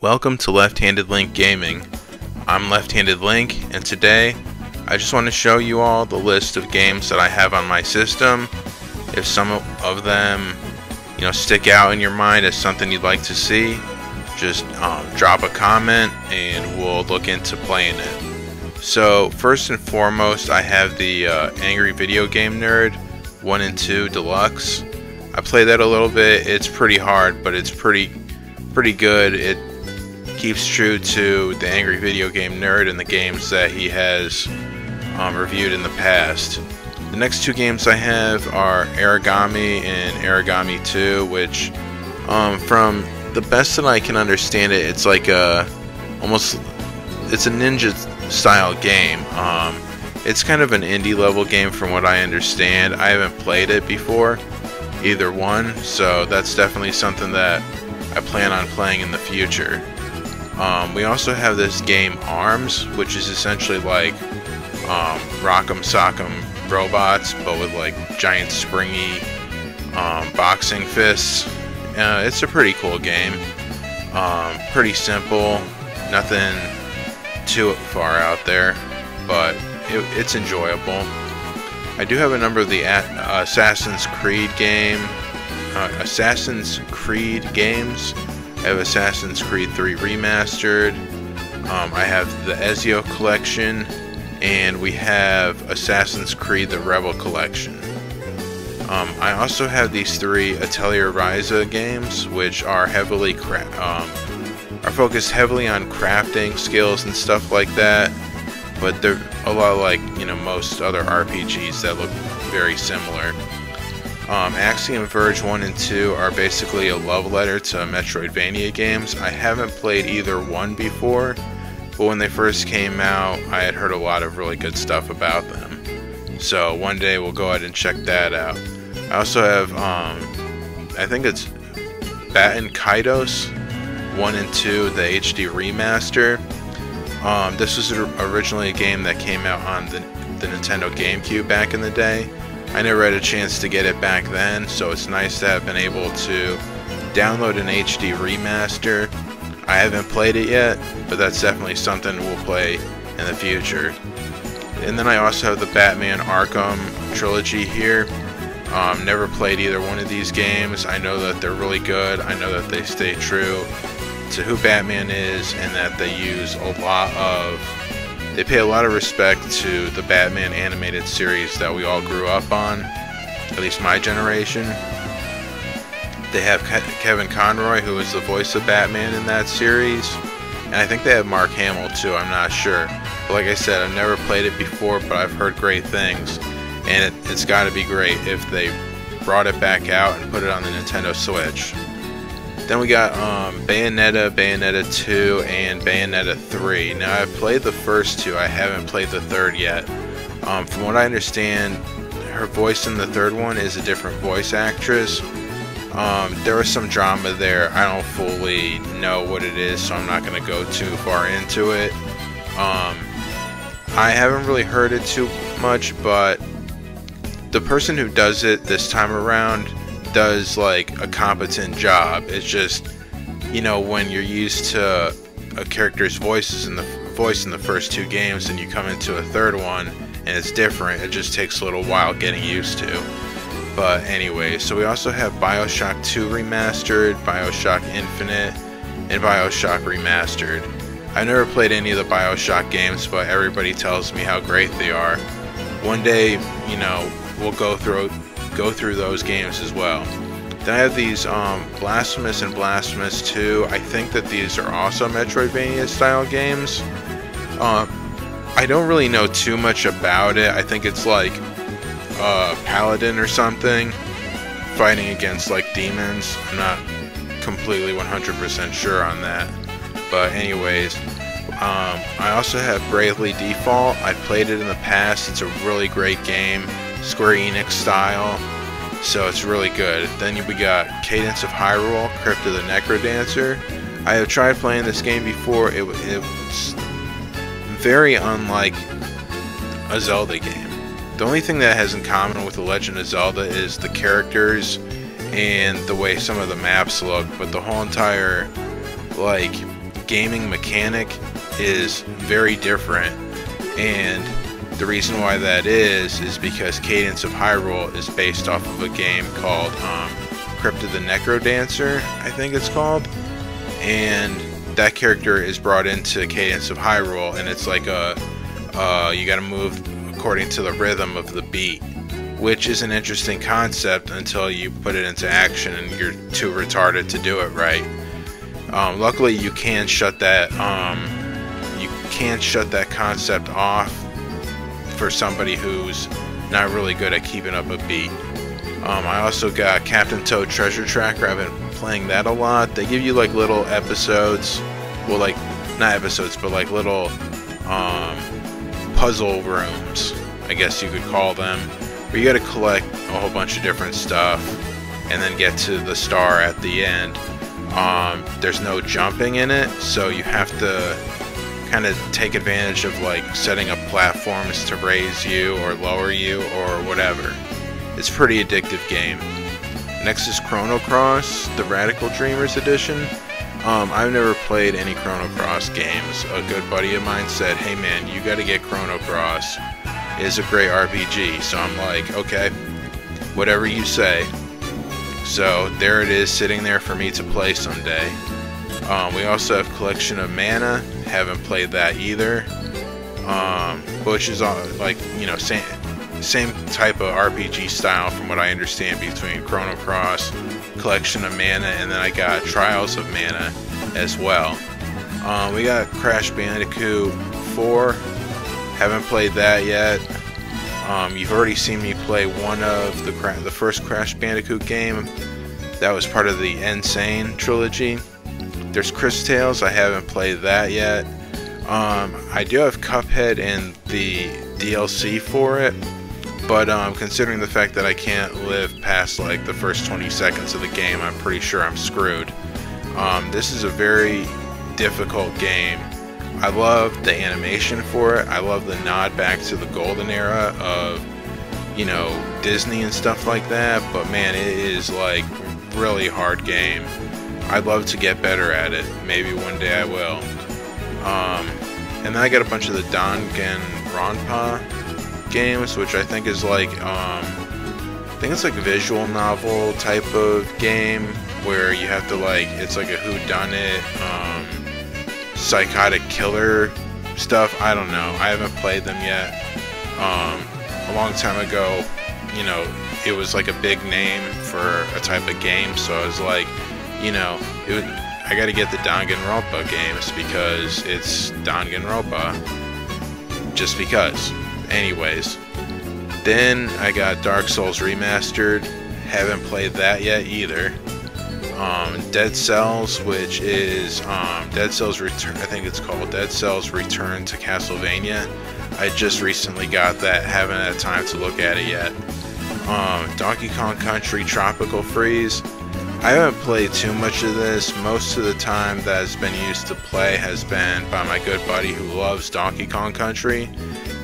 Welcome to Left-Handed Link Gaming. I'm Left-Handed Link, and today I just want to show you all the list of games that I have on my system. If some of them, stick out in your mind as something you'd like to see, just drop a comment and we'll look into playing it. So first and foremost, I have the Angry Video Game Nerd 1 and 2 Deluxe. I played that a little bit. It's pretty hard, but it's pretty good. It keeps true to the Angry Video Game Nerd and the games that he has reviewed in the past. The next two games I have are Aragami and Aragami 2, which from the best that I can understand it, it's like it's a ninja style game. It's kind of an indie level game from what I understand. I haven't played it before, either one, so that's definitely something that I plan on playing in the future. We also have this game ARMS, which is essentially like Rock'em Sock'em robots, but with like giant springy boxing fists. It's a pretty cool game. Pretty simple, nothing too far out there, but it's enjoyable. I do have a number of the Assassin's Creed games. I have Assassin's Creed 3 Remastered. I have the Ezio Collection, and we have Assassin's Creed the Rebel Collection. I also have these three Atelier Ryza games, which are focused heavily on crafting skills and stuff like that, but they're a lot like most other RPGs that look very similar. Axiom Verge 1 and 2 are basically a love letter to Metroidvania games. I haven't played either one before, but when they first came out, I had heard a lot of really good stuff about them. So one day we'll go ahead and check that out. I also have, I think it's Baten Kaitos 1 and 2, the HD remaster. This was originally a game that came out on the Nintendo GameCube back in the day. I never had a chance to get it back then, so it's nice to have been able to download an HD remaster. I haven't played it yet, but that's definitely something we'll play in the future. And then I also have the Batman Arkham trilogy here. Never played either one of these games. I know that they're really good. I know that they stay true to who Batman is, and that they pay a lot of respect to the Batman animated series that we all grew up on, at least my generation. They have Kevin Conroy, who is the voice of Batman in that series, and I think they have Mark Hamill too, I'm not sure. But like I said, I've never played it before, but I've heard great things, and it's got to be great if they brought it back out and put it on the Nintendo Switch. Then we got Bayonetta, Bayonetta 2, and Bayonetta 3. Now, I've played the first two. I haven't played the third yet. From what I understand, her voice in the third one is a different voice actress. There was some drama there. I don't fully know what it is, so I'm not going to go too far into it. I haven't really heard it too much, but the person who does it this time around does like a competent job. It's just, when you're used to a character's voice in the first two games and you come into a third one and it's different, it just takes a little while getting used to. But anyway, so we also have BioShock 2 Remastered, BioShock Infinite, and BioShock Remastered. I've never played any of the BioShock games, but everybody tells me how great they are. One day, we'll go through those games as well. Then I have these Blasphemous and Blasphemous 2. I think that these are also Metroidvania style games. I don't really know too much about it. I think it's like a paladin or something fighting against like demons. I'm not completely 100% sure on that. But anyways, I also have Bravely Default. I played it in the past. It's a really great game, Square Enix style, so it's really good. Then we got Cadence of Hyrule, Crypt of the Necrodancer. I have tried playing this game before. It was very unlike a Zelda game. The only thing that has in common with The Legend of Zelda is the characters and the way some of the maps look, but the whole entire, like, gaming mechanic is very different, and the reason why that is because Cadence of Hyrule is based off of a game called Crypt of the Necrodancer, I think it's called, and that character is brought into Cadence of Hyrule, and it's like you gotta move according to the rhythm of the beat, which is an interesting concept until you put it into action and you're too retarded to do it right. Luckily, you can shut that concept off for somebody who's not really good at keeping up a beat. I also got Captain Toad Treasure Tracker. I've been playing that a lot. They give you like little episodes, well, like not episodes, but like little puzzle rooms, I guess you could call them, where you got to collect a whole bunch of different stuff and then get to the star at the end. There's no jumping in it, so you have to kind of take advantage of like setting up platforms to raise you or lower you or whatever. It's a pretty addictive game. Next is Chrono Cross, the Radical Dreamers edition. I've never played any Chrono Cross games. A good buddy of mine said, hey man, you gotta get Chrono Cross. It's a great RPG. So I'm like, okay, whatever you say. So there it is, sitting there for me to play someday. We also have Collection of Mana. Haven't played that either. Which is like, you know, same type of RPG style from what I understand between Chrono Cross, Collection of Mana, and then I got Trials of Mana as well. We got Crash Bandicoot 4. Haven't played that yet. You've already seen me play one of the first Crash Bandicoot game. That was part of the Insane trilogy. There's Cris Tales. I haven't played that yet. I do have Cuphead and the DLC for it, but considering the fact that I can't live past like the first 20 seconds of the game, I'm pretty sure I'm screwed. This is a very difficult game. I love the animation for it. I love the nod back to the golden era of, you know, Disney and stuff like that, but man, it is like really hard game. I'd love to get better at it. Maybe one day I will. And then I got a bunch of the Danganronpa games, which I think is like, I think it's like a visual novel type of game where you have to like, it's like a whodunit, psychotic killer stuff. I don't know. I haven't played them yet. A long time ago, you know, it was like a big name for a type of game, so I was like, you know, I gotta get the Danganronpa games because it's Danganronpa. Just because. Anyways. Then I got Dark Souls Remastered. Haven't played that yet either. Dead Cells, which is Dead Cells Return. I think it's called Dead Cells Return to Castlevania. I just recently got that. Haven't had time to look at it yet. Donkey Kong Country Tropical Freeze. I haven't played too much of this. Most of the time that has been used to play has been by my good buddy who loves Donkey Kong Country,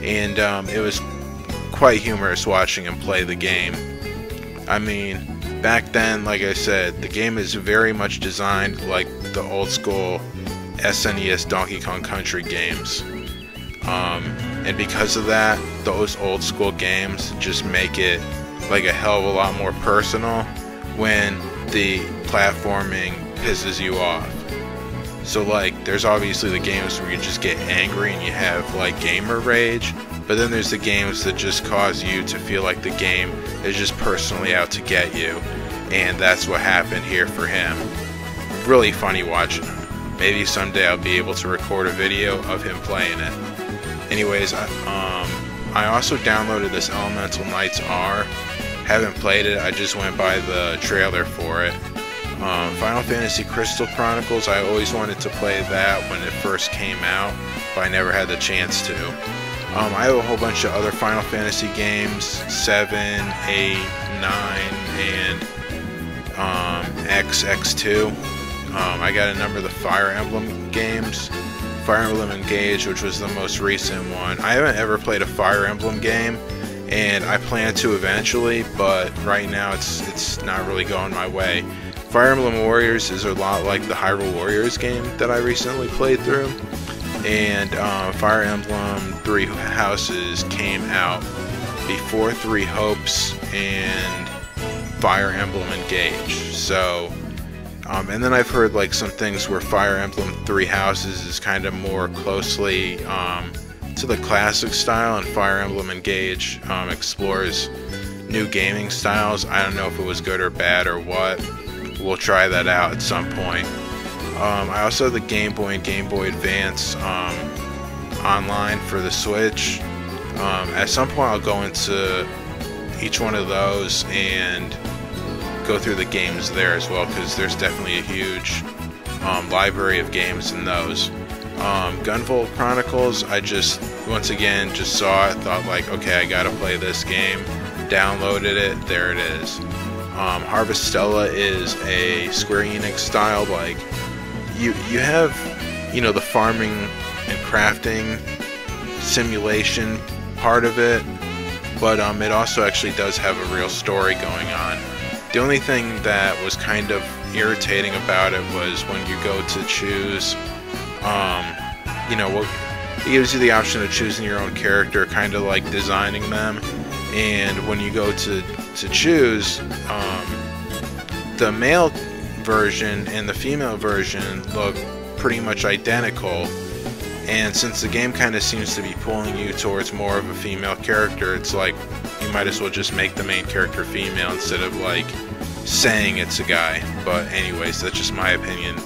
and it was quite humorous watching him play the game. I mean, back then, like I said, the game is very much designed like the old school SNES Donkey Kong Country games. And because of that, those old school games just make it like a hell of a lot more personal when the platforming pisses you off. So like, there's obviously the games where you just get angry and you have like gamer rage, but then there's the games that just cause you to feel like the game is just personally out to get you, and that's what happened here for him. Really funny watching him. Maybe someday I'll be able to record a video of him playing it. Anyways, I also downloaded this Elemental Knights R. Haven't played it, I just went by the trailer for it. Final Fantasy Crystal Chronicles, I always wanted to play that when it first came out, but I never had the chance to. I have a whole bunch of other Final Fantasy games, 7, 8, 9, and X2. I got a number of the Fire Emblem games. Fire Emblem Engage, which was the most recent one. I haven't ever played a Fire Emblem game, and I plan to eventually, but right now it's not really going my way. Fire Emblem Warriors is a lot like the Hyrule Warriors game that I recently played through, and Fire Emblem Three Houses came out before Three Hopes and Fire Emblem Engage. So, and then I've heard like some things where Fire Emblem Three Houses is kind of more closely to the classic style, and Fire Emblem Engage explores new gaming styles. I don't know if it was good or bad or what. We'll try that out at some point. I also have the Game Boy and Game Boy Advance online for the Switch. At some point I'll go into each one of those and go through the games there as well, because there's definitely a huge library of games in those. Gunvolt Chronicles, I just once again just saw it, thought like, okay, I gotta play this game, downloaded it, there it is. Harvestella is a Square Enix style, like you have, you know, the farming and crafting simulation part of it, but it also actually does have a real story going on. The only thing that was kind of irritating about it was when you go to choose, you know, it gives you the option of choosing your own character, kind of like designing them, and when you go to choose, the male version and the female version look pretty much identical, and since the game kind of seems to be pulling you towards more of a female character, it's like you might as well just make the main character female instead of like saying it's a guy. But anyways, that's just my opinion.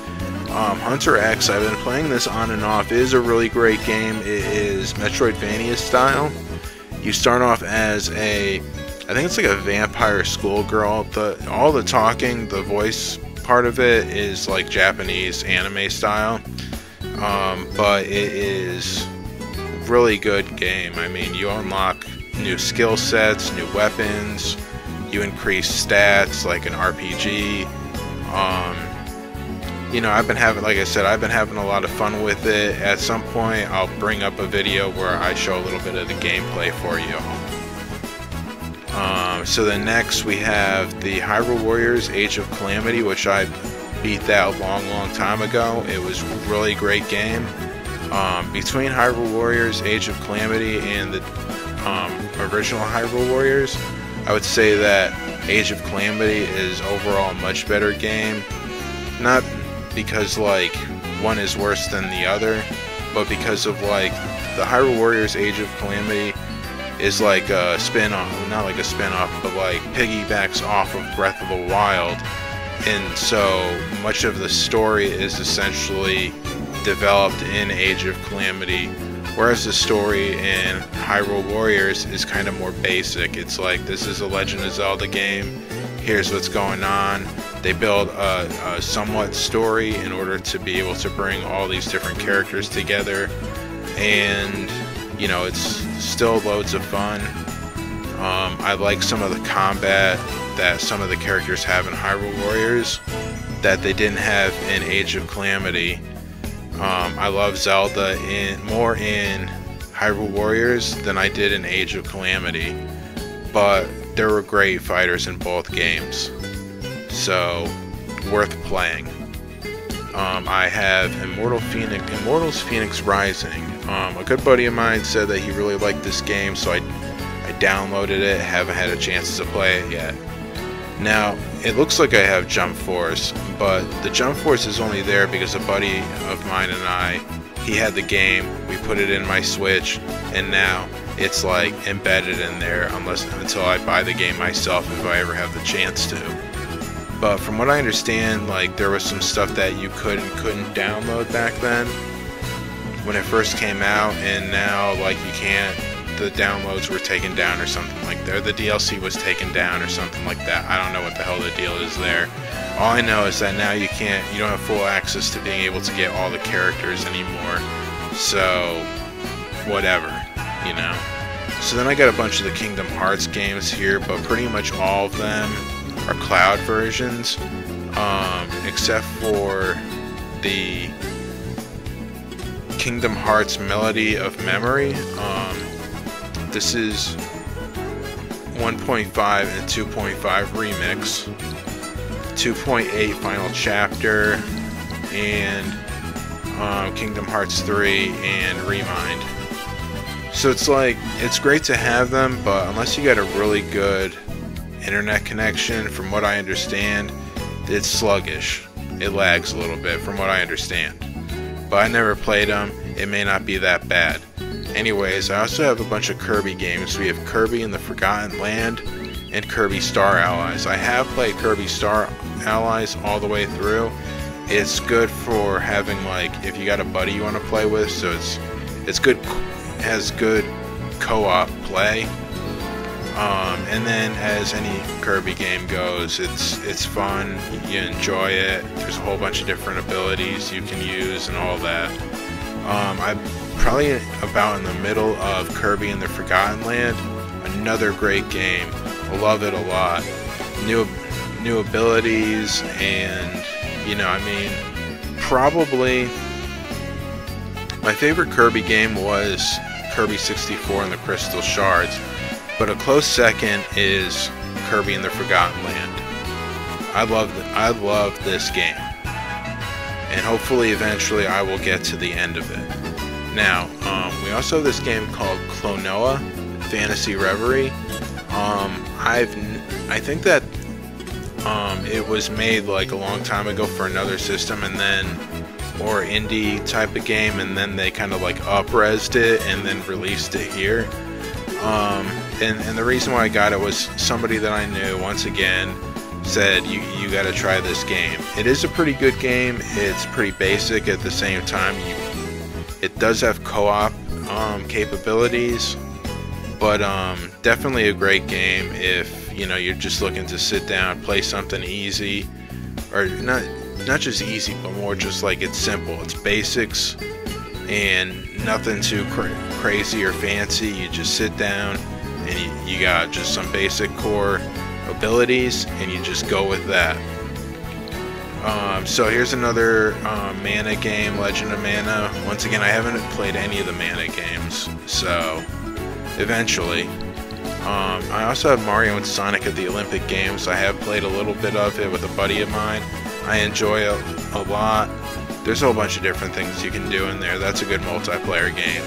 Hunter X, I've been playing this on and off. It is a really great game. It is Metroidvania style. You start off as I think it's like a vampire schoolgirl. All the talking, the voice part of it is like Japanese anime style, but it is really good game. I mean, you unlock new skill sets, new weapons, you increase stats like an RPG. You know, I've been having a lot of fun with it. At some point, I'll bring up a video where I show a little bit of the gameplay for you. So then next we have the Hyrule Warriors Age of Calamity, which I beat that a long time ago. It was a really great game. Between Hyrule Warriors Age of Calamity and the original Hyrule Warriors, I would say that Age of Calamity is overall a much better game. Not because like one is worse than the other, but because of like the Hyrule Warriors Age of Calamity is like a spin-off, not like a spin-off, but like piggybacks off of Breath of the Wild, and so much of the story is essentially developed in Age of Calamity, whereas the story in Hyrule Warriors is kind of more basic. It's like, this is a Legend of Zelda game, here's what's going on. They build a somewhat story in order to be able to bring all these different characters together, and you know, it's still loads of fun. I like some of the combat that some of the characters have in Hyrule Warriors that they didn't have in Age of Calamity. I love Zelda more in Hyrule Warriors than I did in Age of Calamity, but there were great fighters in both games, so worth playing. I have Immortals Phoenix Rising. A good buddy of mine said that he really liked this game, so I downloaded it. Haven't had a chance to play it yet. Now, it looks like I have Jump Force, but the Jump Force is only there because a buddy of mine and he had the game, we put it in my Switch, and now it's like embedded in there until I buy the game myself, if I ever have the chance to. But from what I understand, like, there was some stuff that you couldn't download back then when it first came out, and now like you can't. The downloads were taken down or something like that. The DLC was taken down or something like that. I don't know what the hell the deal is there. All I know is that now you don't have full access to being able to get all the characters anymore. So whatever, you know. So then I got a bunch of the Kingdom Hearts games here, but pretty much all of them are cloud versions, except for the Kingdom Hearts Melody of Memory. This is 1.5 and 2.5 remix. 2.8 Final Chapter, and Kingdom Hearts 3, and Remind. So it's like, it's great to have them, but unless you got a really good internet connection, from what I understand, it's sluggish. It lags a little bit, from what I understand. But I never played them. It may not be that bad. Anyways, I also have a bunch of Kirby games. We have Kirby and the Forgotten Land and Kirby Star Allies. I have played Kirby Star Allies all the way through. It's good for having, like, if you got a buddy you want to play with, so it's good, has good co-op play. And then as any Kirby game goes, it's fun, you enjoy it. There's a whole bunch of different abilities you can use and all that. I'm probably about in the middle of Kirby and the Forgotten Land. Another great game. I love it a lot. New abilities, and probably my favorite Kirby game was Kirby 64 and the Crystal Shards, but a close second is Kirby and the Forgotten Land. I love this game, and hopefully eventually I will get to the end of it. Now, we also have this game called Klonoa Phantasy Reverie. I think that it was made like a long time ago for another system, and then, or indie type of game, and then they kind of like up-resed it and then released it here. And the reason why I got it was somebody that I knew, once again, said you got to try this game. It is a pretty good game. It's pretty basic at the same time. It does have co-op capabilities, but definitely a great game if you're just looking to sit down, play something easy, or not just easy, but more just like it's simple. It's basics and nothing too crazy or fancy. You just sit down and you got just some basic core abilities, and you just go with that. So here's another Mana game, Legend of Mana. Once again, I haven't played any of the Mana games, so eventually. I also have Mario and Sonic at the Olympic Games. I have played a little bit of it with a buddy of mine. I enjoy it a lot. There's a whole bunch of different things you can do in there. That's a good multiplayer game.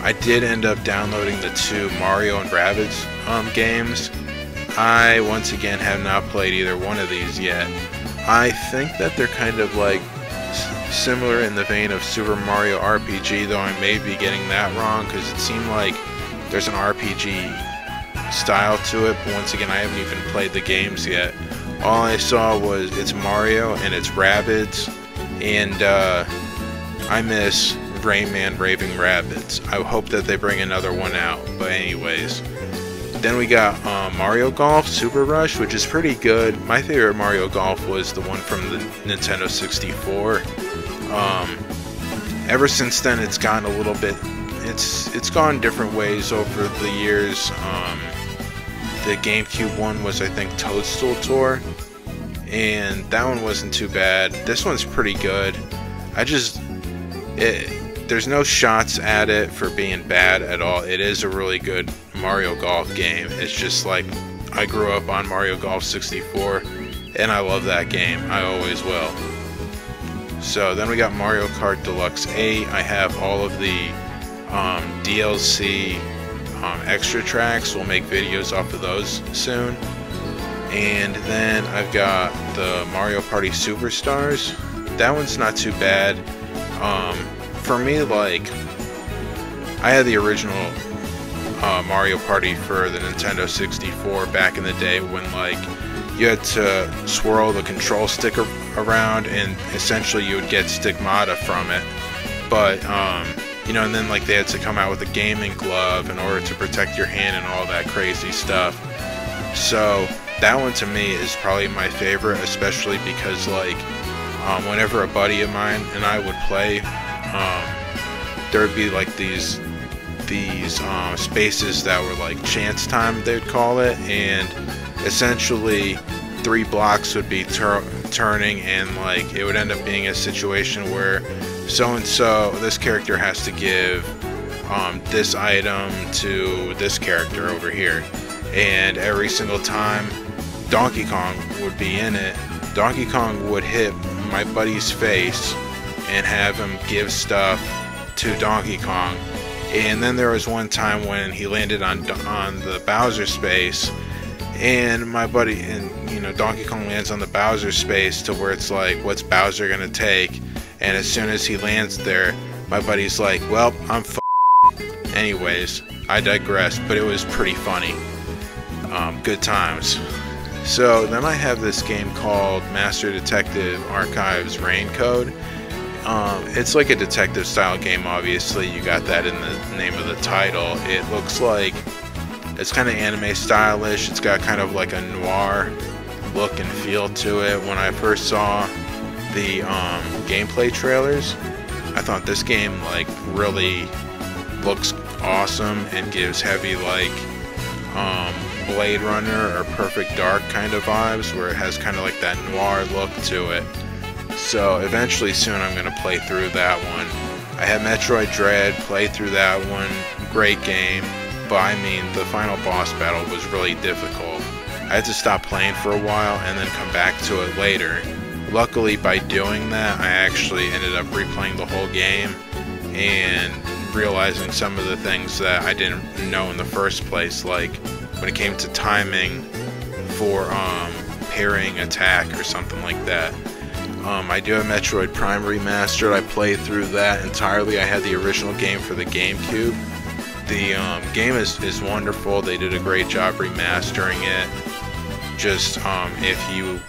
I did end up downloading the 2 Mario and Rabbids games. I, once again, have not played either one of these yet. I think that they're kind of like similar in the vein of Super Mario RPG, though I may be getting that wrong, because it seemed like there's an RPG style to it, but once again, I haven't even played the games yet. All I saw was it's Mario and it's Rabbids, and I miss Rayman Raving Rabbids. I hope that they bring another one out, but anyways. Then we got Mario Golf Super Rush, which is pretty good. My favorite Mario Golf was the one from the Nintendo 64. Ever since then, it's gone a little bit. It's gone different ways over the years. The GameCube one was, I think, Toadstool Tour, and that one wasn't too bad. This one's pretty good. There's no shots at it for being bad at all. It is a really good Mario Golf game. It's just like, I grew up on Mario Golf 64, and I love that game. I always will. So then we got Mario Kart Deluxe 8. I have all of the DLC extra tracks. We'll make videos off of those soon. And then I've got the Mario Party Superstars. That one's not too bad. For me, like, I had the original Mario Party for the Nintendo 64 back in the day, when like you had to swirl the control stick around and essentially you would get stigmata from it. But and then like they had to come out with a gaming glove in order to protect your hand and all that crazy stuff. So that one to me is probably my favorite, especially because like whenever a buddy of mine and I would play, there would be like these spaces that were like chance time, they'd call it, and essentially 3 blocks would be turning, and like it would end up being a situation where so-and-so, this character has to give this item to this character over here, and every single time Donkey Kong would be in it, Donkey Kong would hit my buddy's face and have him give stuff to Donkey Kong. And then there was one time when he landed on the Bowser space, and my buddy, and you know, Donkey Kong lands on the Bowser space to where it's like, what's Bowser gonna take? And as soon as he lands there, my buddy's like, well, I'm Anyways, I digress, but it was pretty funny. Good times. So then I have this game called Master Detective Archives Rain Code. It's like a detective style game, obviously. You got that in the name of the title. It looks like it's kind of anime stylish. It's got kind of like a noir look and feel to it. When I first saw the gameplay trailers, I thought this game like really looks awesome and gives heavy like Blade Runner or Perfect Dark kind of vibes, where it has kind of like that noir look to it. So eventually soon I'm going to play through that one. I had Metroid Dread, play through that one, great game, but I mean the final boss battle was really difficult. I had to stop playing for a while and then come back to it later. Luckily by doing that I actually ended up replaying the whole game and realizing some of the things that I didn't know in the first place, like when it came to timing for parrying attack or something like that. I do have Metroid Prime Remastered. I played through that entirely. I had the original game for the GameCube. The game is wonderful. They did a great job remastering it. Just if you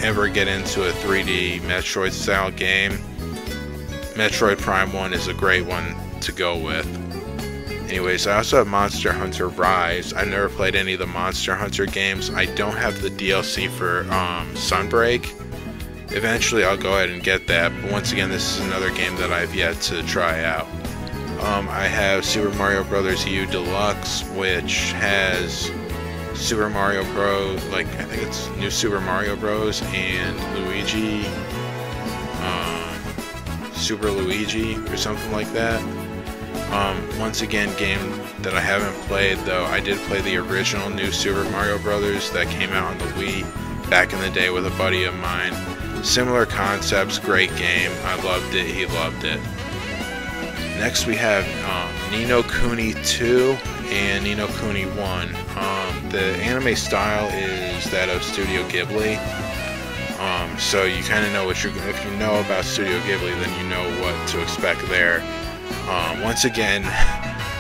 ever get into a 3D Metroid style game, Metroid Prime 1 is a great one to go with. Anyways, I also have Monster Hunter Rise. I've never played any of the Monster Hunter games. I don't have the DLC for Sunbreak. Eventually I'll go ahead and get that, but once again this is another game that I've yet to try out. I have Super Mario Bros. U Deluxe, which has Super Mario Bros. Like I think it's New Super Mario Bros. And Luigi, Super Luigi or something like that. Once again, game that I haven't played though. I did play the original New Super Mario Bros. That came out on the Wii back in the day with a buddy of mine. Similar concepts, great game. I loved it, he loved it. Next we have Ni no Kuni 2 and Ni no Kuni 1. The anime style is that of Studio Ghibli. So you kind of know what if you know about Studio Ghibli, then you know what to expect there. Once again,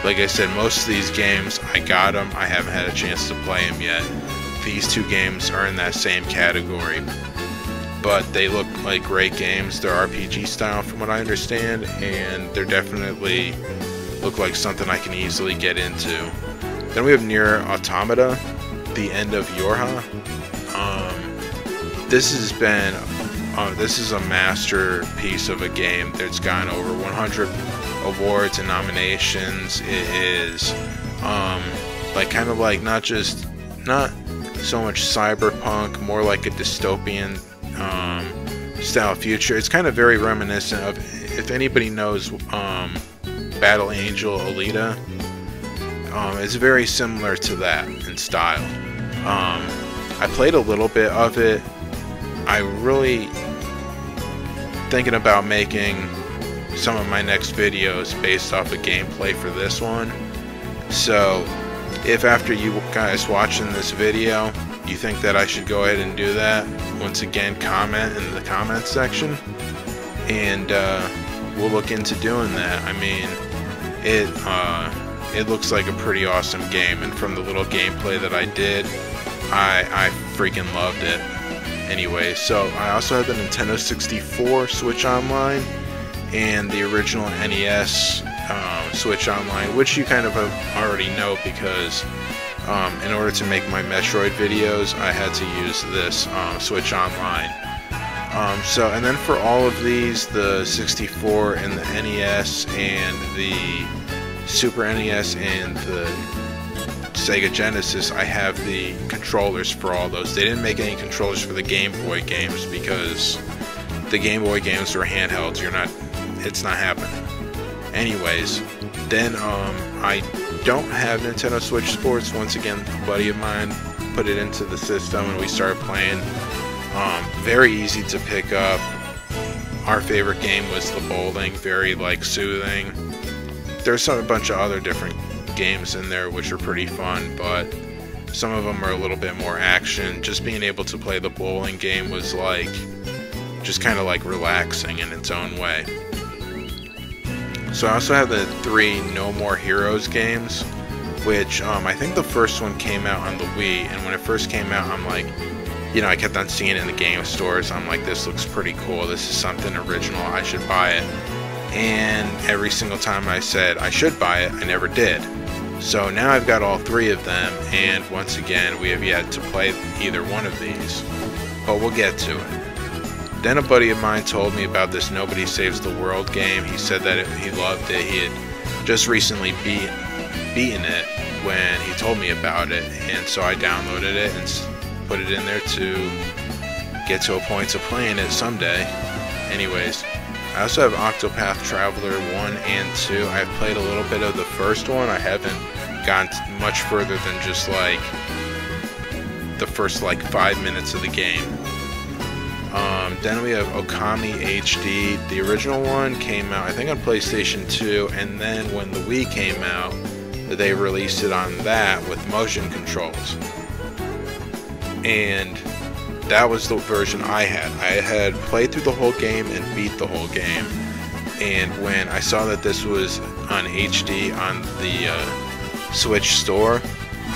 like I said, most of these games, I got them. I haven't had a chance to play them yet. These two games are in that same category. But they look like great games. They're RPG style from what I understand, and they're definitely look like something I can easily get into. Then we have Nier Automata, The End of Yorha. This has been, this is a masterpiece of a game that's gotten over 100 awards and nominations. It is like kind of like not so much cyberpunk, more like a dystopian style future. It's kind of very reminiscent of, if anybody knows Battle Angel Alita, it's very similar to that in style. I played a little bit of it. I really thinking about making some of my next videos based off of gameplay for this one. So if after you guys watching this video you think that I should go ahead and do that, once again comment in the comments section and we'll look into doing that. I mean, it looks like a pretty awesome game, and from the little gameplay that I did, I freaking loved it. Anyway, so I also have the Nintendo 64 Switch Online and the original NES Switch Online, which you kind of already know because in order to make my Metroid videos, I had to use this Switch Online. And then for all of these, the 64 and the NES and the Super NES and the Sega Genesis, I have the controllers for all those. They didn't make any controllers for the Game Boy games because the Game Boy games were handhelds. It's not happening. Anyways, then I don't have Nintendo Switch Sports. Once again, a buddy of mine put it into the system and we started playing. Very easy to pick up. Our favorite game was the bowling, very like soothing. There's a bunch of other different games in there which are pretty fun, but some of them are a little bit more action. Just being able to play the bowling game was like, just kind of like relaxing in its own way. So I also have the 3 No More Heroes games, which I think the first one came out on the Wii, and when it first came out, I'm like, you know, I kept on seeing it in the game stores. I'm like, this looks pretty cool. This is something original. I should buy it. And every single time I said I should buy it, I never did. So now I've got all 3 of them, and once again, we have yet to play either one of these. But we'll get to it. Then a buddy of mine told me about this Nobody Saves the World game. He said that he loved it. He had just recently beaten it when he told me about it, and so I downloaded it and put it in there to get to a point of playing it someday. Anyways, I also have Octopath Traveler 1 and 2. I've played a little bit of the first one. I haven't gone much further than just like the first like 5 minutes of the game. Then we have Okami HD. The original one came out I think on PlayStation 2, and then when the Wii came out, they released it on that with motion controls. And that was the version I had. I had played through the whole game and beat the whole game. And when I saw that this was on HD on the Switch store,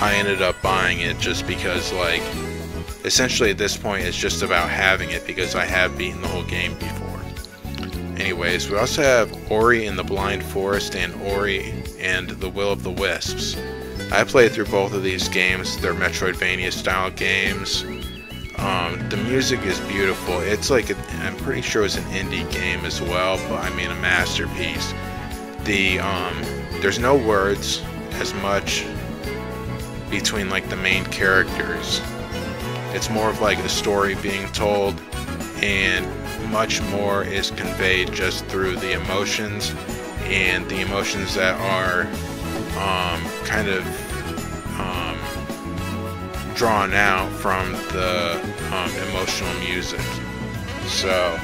I ended up buying it just because, like, essentially at this point it's just about having it because I have beaten the whole game before. Anyways, we also have Ori and the Blind Forest and Ori and the Will of the Wisps. I played through both of these games. They're Metroidvania style games. The music is beautiful. It's like, I'm pretty sure it's an indie game as well, but I mean a masterpiece. There's no words as much between like the main characters. It's more of like a story being told, and much more is conveyed just through the emotions, and the emotions that are kind of drawn out from the emotional music. So,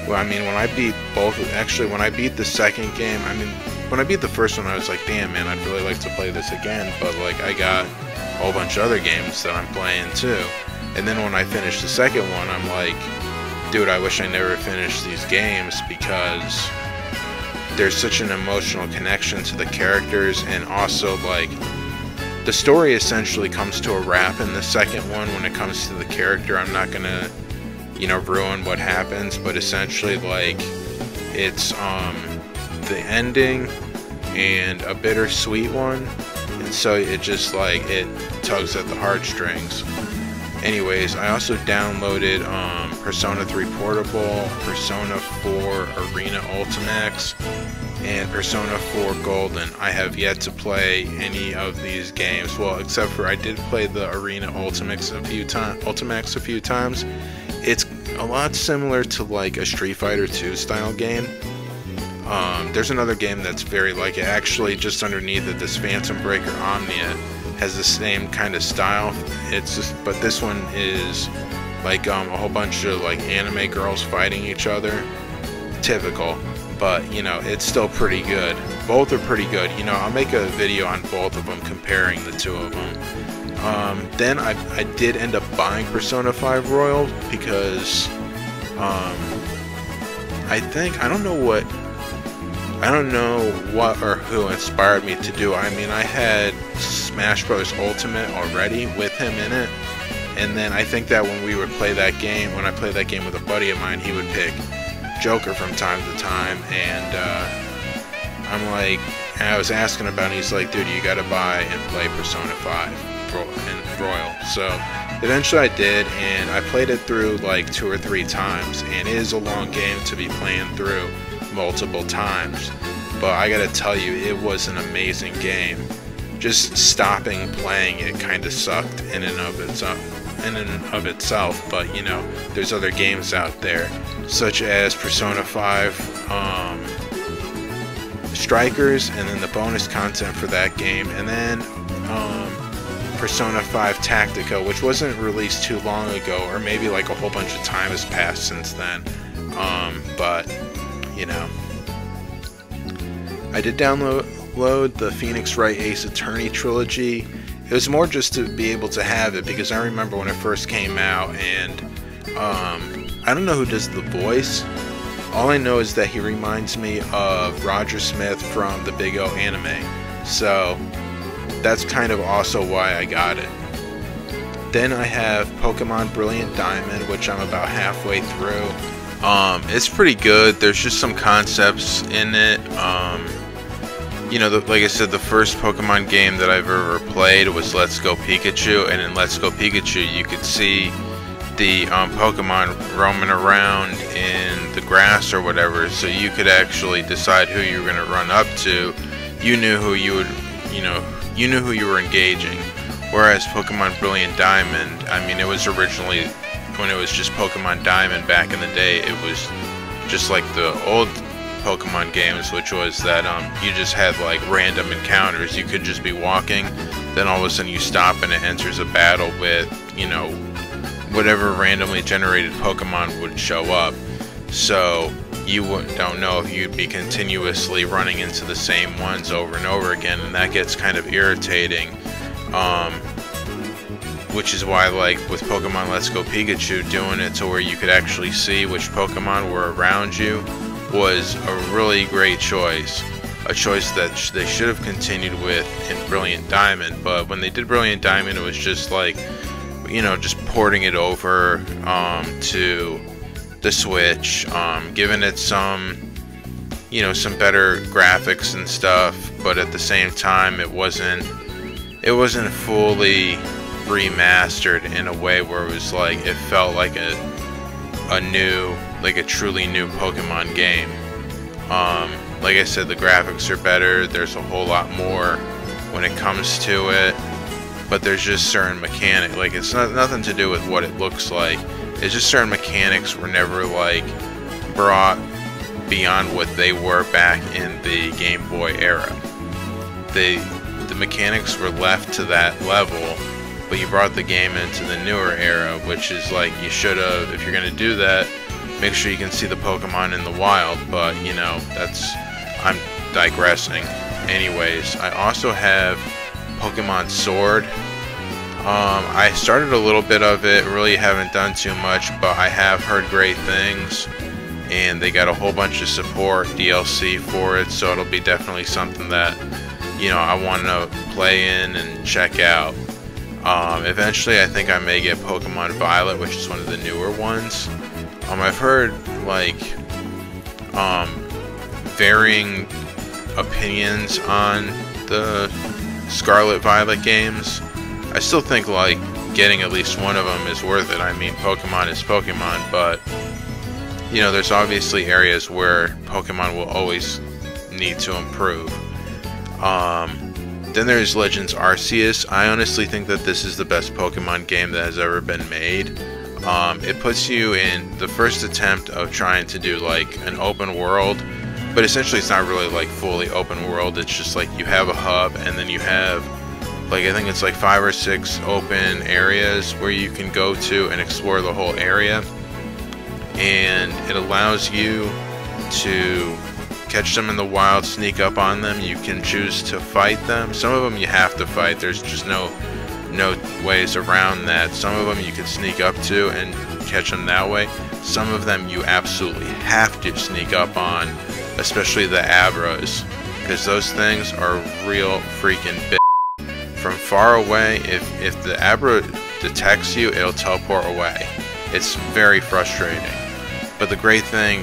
well, I mean, when I beat when I beat the second game, I mean, when I beat the first one, I was like, damn, man, I'd really like to play this again, but like, I got a whole bunch of other games that I'm playing too. And then when I finished the second one, I'm like, dude, I wish I never finished these games because there's such an emotional connection to the characters, and also like the story essentially comes to a wrap in the second one when it comes to the character. I'm not gonna, you know, ruin what happens, but essentially like it's the ending and a bittersweet one, and so it just like it tugs at the heartstrings. Anyways, I also downloaded Persona 3 Portable, Persona 4 Arena Ultimax, and Persona 4 Golden. I have yet to play any of these games. Well, except for I did play the Arena Ultimax a few times. It's a lot similar to like a Street Fighter 2 style game. There's another game that's very like it. Actually, just underneath it, this Phantom Breaker Omnia has the same kind of style. It's just, but this one is like a whole bunch of like anime girls fighting each other. Typical, but you know, it's still pretty good. Both are pretty good. You know, I'll make a video on both of them, comparing the two of them. Then I did end up buying Persona 5 Royal because I don't know what or who inspired me to do it. I mean, I had Smash Bros. Ultimate already with him in it, and then I think that when we would play that game, when I played that game with a buddy of mine, he would pick Joker from time to time, and I'm like, and I was asking about it, and he's like, dude, you gotta buy and play Persona 5 and Royal. So eventually I did, and I played it through like 2 or 3 times, and it is a long game to be playing through multiple times, but I gotta tell you, it was an amazing game. Just stopping playing it kind of sucked in and of itself, but you know, there's other games out there such as Persona 5 Strikers, and then the bonus content for that game, and then Persona 5 Tactica, which wasn't released too long ago, or maybe like a whole bunch of time has passed since then. But you know, I did download the Phoenix Wright Ace Attorney trilogy. It was more just to be able to have it, because I remember when it first came out, and I don't know who does the voice. All I know is that he reminds me of Roger Smith from the Big O anime. So that's kind of also why I got it. Then I have Pokemon Brilliant Diamond, which I'm about halfway through. It's pretty good. There's just some concepts in it. You know, like I said, the first Pokemon game that I've ever played was Let's Go Pikachu, and in Let's Go Pikachu you could see the Pokemon roaming around in the grass or whatever, so you could actually decide who you were going to run up to. You knew who you would, you knew who you were engaging. Whereas Pokemon Brilliant Diamond, I mean, it was originally, when it was just Pokemon Diamond back in the day, it was just like the old Pokemon games, which was that you just had like random encounters. You could just be walking, then all of a sudden you stop and it enters a battle with, whatever randomly generated Pokemon would show up. So you don't know if you'd be continuously running into the same ones over and over again, and that gets kind of irritating. Which is why, like with Pokemon Let's Go Pikachu, doing it to where you could actually see which Pokemon were around you was a really great choice. A choice that they should have continued with in Brilliant Diamond, but when they did Brilliant Diamond, it was just like, just porting it over to the Switch, giving it some, some better graphics and stuff, but at the same time, it wasn't fully remastered in a way where it was like, it felt like a truly new Pokemon game. Like I said, the graphics are better, there's a whole lot more when it comes to it, but there's just certain mechanics, like it's nothing to do with what it looks like, it's just certain mechanics were never like brought beyond what they were back in the Game Boy era. The mechanics were left to that level, but you brought the game into the newer era, which is like, you should have, if you're going to do that, make sure you can see the Pokemon in the wild, but I'm digressing. Anyways, I also have Pokemon Sword. I started a little bit of it, really haven't done too much, but I have heard great things, and they got a whole bunch of support DLC for it, so it'll be definitely something that, I want to play in and check out. Eventually I think I may get Pokemon Violet, which is one of the newer ones. I've heard like varying opinions on the Scarlet Violet games. I still think like getting at least one of them is worth it. I mean, Pokemon is Pokemon, but there's obviously areas where Pokemon will always need to improve. Then there's Legends Arceus. I honestly think that this is the best Pokemon game that has ever been made. It puts you in the first attempt of trying to do like an open world, but essentially it's not really like fully open world. It's just like you have a hub, and then you have like, I think it's like 5 or 6 open areas where you can go to and explore the whole area, and it allows you to catch them in the wild, sneak up on them. You can choose to fight them. Some of them you have to fight. There's just no ways around that. Some of them you can sneak up to and catch them that way. Some of them you absolutely have to sneak up on, especially the Abras, because those things are real freaking big. From far away, if the Abra detects you, it'll teleport away. It's very frustrating. But the great thing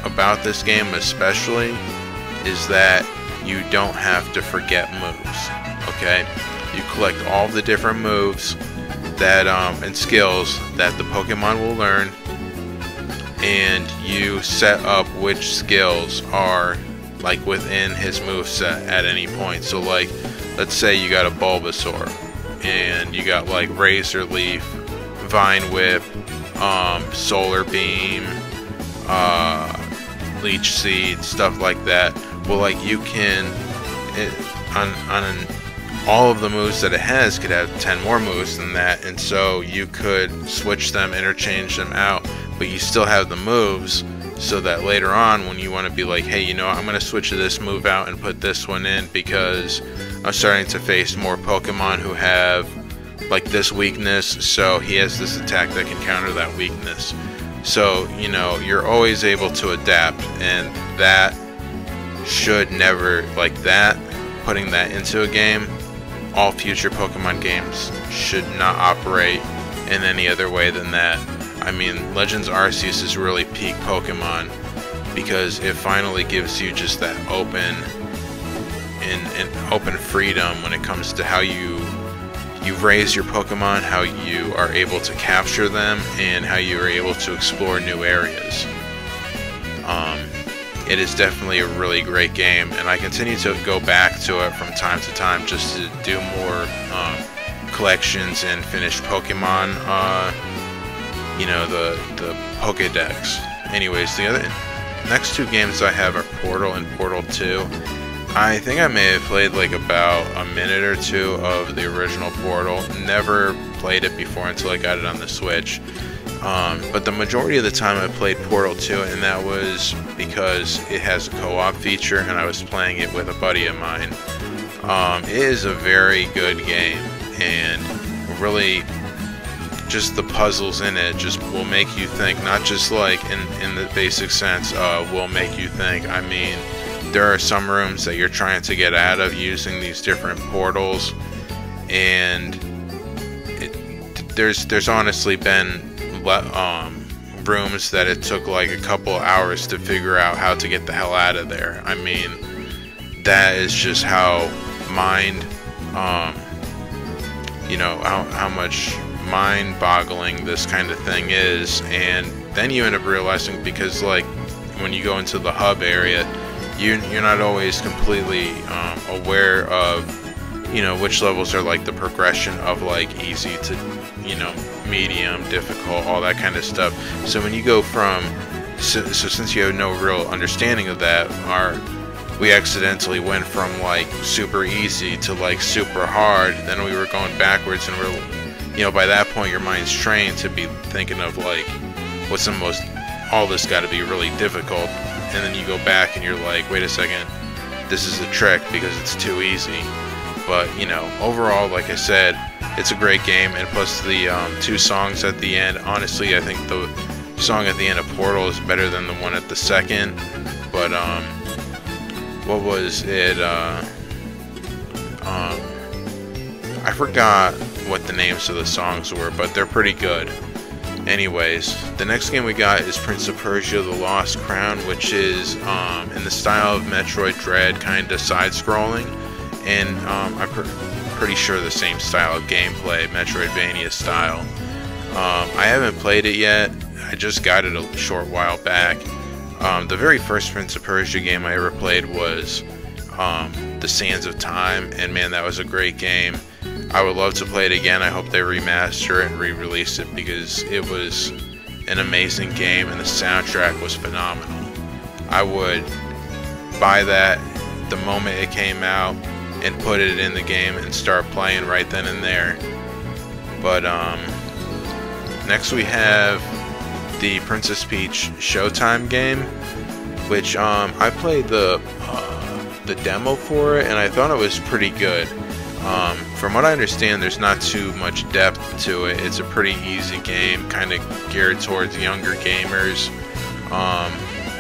about this game especially is that you don't have to forget moves. Okay, you collect all the different moves that and skills that the Pokemon will learn, and you set up which skills are like within his moveset at any point. So like, let's say you got a Bulbasaur and you got like Razor Leaf, Vine Whip, Solar Beam, Leech Seed, stuff like that. Well, like you can, all of the moves that it has could have 10 more moves than that, and so you could switch them, interchange them out, but you still have the moves, so that later on when you want to be like, hey, you know, I'm going to switch this move out and put this one in because I'm starting to face more Pokemon who have like this weakness, so he has this attack that can counter that weakness. So, you know, you're always able to adapt, and that should never, like that, putting that into a game, all future Pokemon games should not operate in any other way than that. I mean, Legends Arceus is really peak Pokemon because it finally gives you just that open freedom when it comes to how you raise your Pokemon, how you are able to capture them, and how you are able to explore new areas. It is definitely a really great game, and I continue to go back to it from time to time just to do more collections and finish Pokemon, you know, the Pokédex. Anyways, the next two games I have are Portal and Portal 2. I think I may have played like about a minute or two of the original Portal. Never played it before until I got it on the Switch. But the majority of the time I played Portal 2, and that was because it has a co-op feature and I was playing it with a buddy of mine. It is a very good game, and really just the puzzles in it just will make you think, not just like in the basic sense will make you think. I mean, there are some rooms that you're trying to get out of using these different portals, and there's honestly been rooms that it took like a couple hours to figure out how to get the hell out of there. I mean, that is just how you know, how much mind-boggling this kind of thing is. And then you end up realizing, because like when you go into the hub area, you're not always completely aware of, you know, which levels are like the progression of like easy to, you know, medium, difficult, all that kind of stuff. So when you go from, so since you have no real understanding of that, we accidentally went from like super easy to like super hard. Then we were going backwards, and we're, you know, by that point your mind's trained to be thinking of like, what's the most, all this got to be really difficult. And then you go back and you're like, wait a second, this is a trick because it's too easy. But, you know, overall, like I said, it's a great game, and plus the two songs at the end. Honestly, I think the song at the end of Portal is better than the one at the second. But what was it? I forgot what the names of the songs were, but they're pretty good. Anyways, the next game we got is Prince of Persia: The Lost Crown, which is in the style of Metroid Dread, kind of side-scrolling, and I'm pretty sure the same style of gameplay, Metroidvania style. I haven't played it yet. I just got it a short while back. The very first Prince of Persia game I ever played was The Sands of Time, and man, that was a great game. I would love to play it again. I hope they remaster it and re-release it, because it was an amazing game and the soundtrack was phenomenal. I would buy that the moment it came out and put it in the game and start playing right then and there. But next we have the Princess Peach Showtime game, which I played the demo for it, and I thought it was pretty good. From what I understand, there's not too much depth to it. It's a pretty easy game, kind of geared towards younger gamers.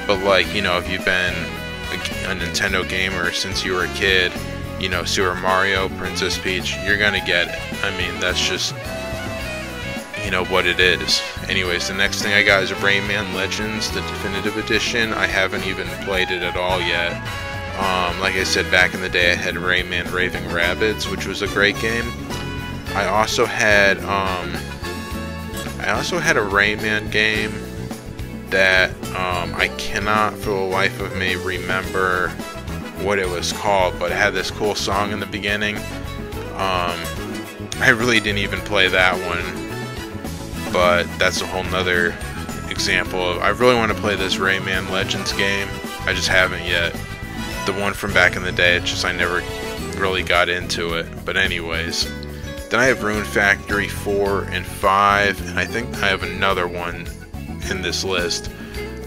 But like, you know, if you've been a Nintendo gamer since you were a kid, you know, Super Mario, Princess Peach, you're gonna get it. I mean, that's just, you know, what it is. Anyways, the next thing I got is Rayman Legends, the Definitive Edition. I haven't even played it at all yet. Like I said, back in the day I had Rayman Raving Rabbids, which was a great game. I also had a Rayman game that I cannot for the life of me remember what it was called, but it had this cool song in the beginning. I really didn't even play that one, but that's a whole nother example of, I really want to play this Rayman Legends game. I just haven't yet. The one from back in the day, it's just I never really got into it. But anyways, then I have Rune Factory 4 and 5, and I think I have another one in this list.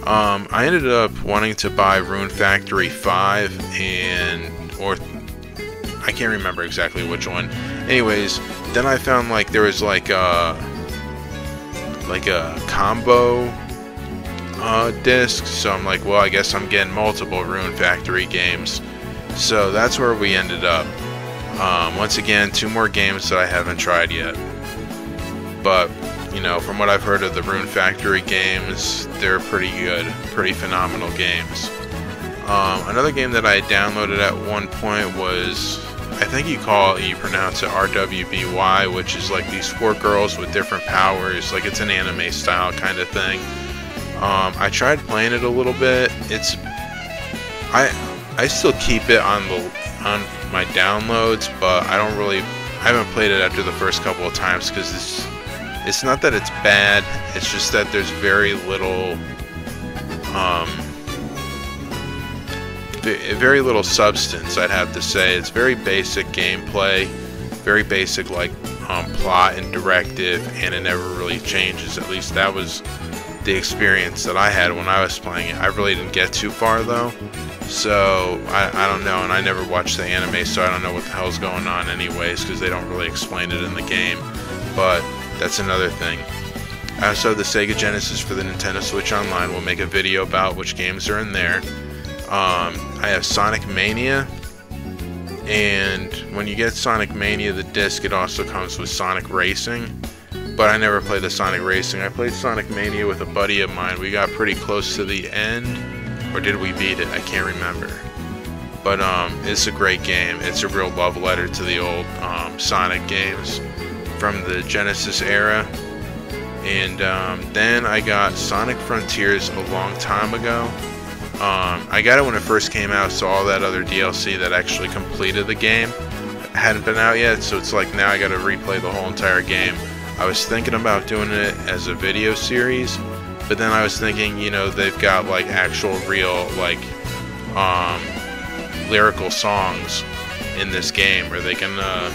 I ended up wanting to buy Rune Factory 5 or I can't remember exactly which one. Anyways, then I found like there was like a combo disc, so I'm like, well, I guess I'm getting multiple Rune Factory games. So that's where we ended up. Once again, 2 more games that I haven't tried yet. But, you know, from what I've heard of the Rune Factory games, they're pretty good, pretty phenomenal games. Another game that I downloaded at one point was, I think you pronounce it RWBY, which is like these 4 girls with different powers, like it's an anime style kind of thing. I tried playing it a little bit. I still keep it on my downloads, but I haven't played it after the first couple of times because it's not that it's bad, it's just that there's very little substance, I'd have to say. It's very basic gameplay, very basic like plot and directive, and it never really changes. At least that was the experience that I had when I was playing it. I really didn't get too far though, so I don't know, and I never watched the anime, so I don't know what the hell's going on anyways, because they don't really explain it in the game. But that's another thing. I also have the Sega Genesis for the Nintendo Switch Online. We'll make a video about which games are in there. I have Sonic Mania, and when you get Sonic Mania, the disc, it also comes with Sonic Racing, but I never played the Sonic Racing. I played Sonic Mania with a buddy of mine. We got pretty close to the end, or did we beat it? I can't remember. But it's a great game. It's a real love letter to the old Sonic games from the Genesis era. And then I got Sonic Frontiers a long time ago. I got it when it first came out, so all that other DLC that actually completed the game hadn't been out yet, so it's like now I gotta replay the whole entire game. I was thinking about doing it as a video series, but then I was thinking, you know, they've got like actual real like lyrical songs in this game. Are they gonna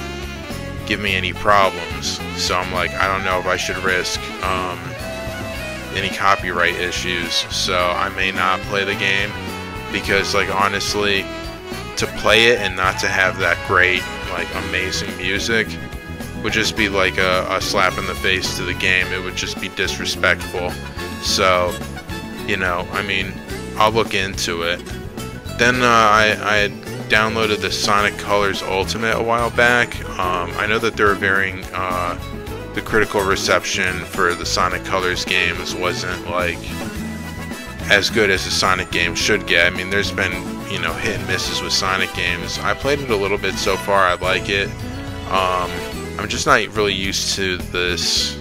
give me any problems? So I'm like, I don't know if I should risk any copyright issues, so I may not play the game, because like honestly, to play it and not to have that great like amazing music would just be like a slap in the face to the game. It would just be disrespectful. So, you know, I mean, I'll look into it. Then I downloaded the Sonic Colors Ultimate a while back. I know that there are varying the critical reception for the Sonic Colors games wasn't like as good as a Sonic game should get. I mean, there's been, you know, hit and misses with Sonic games. I played it a little bit so far. I like it. I'm just not really used to this,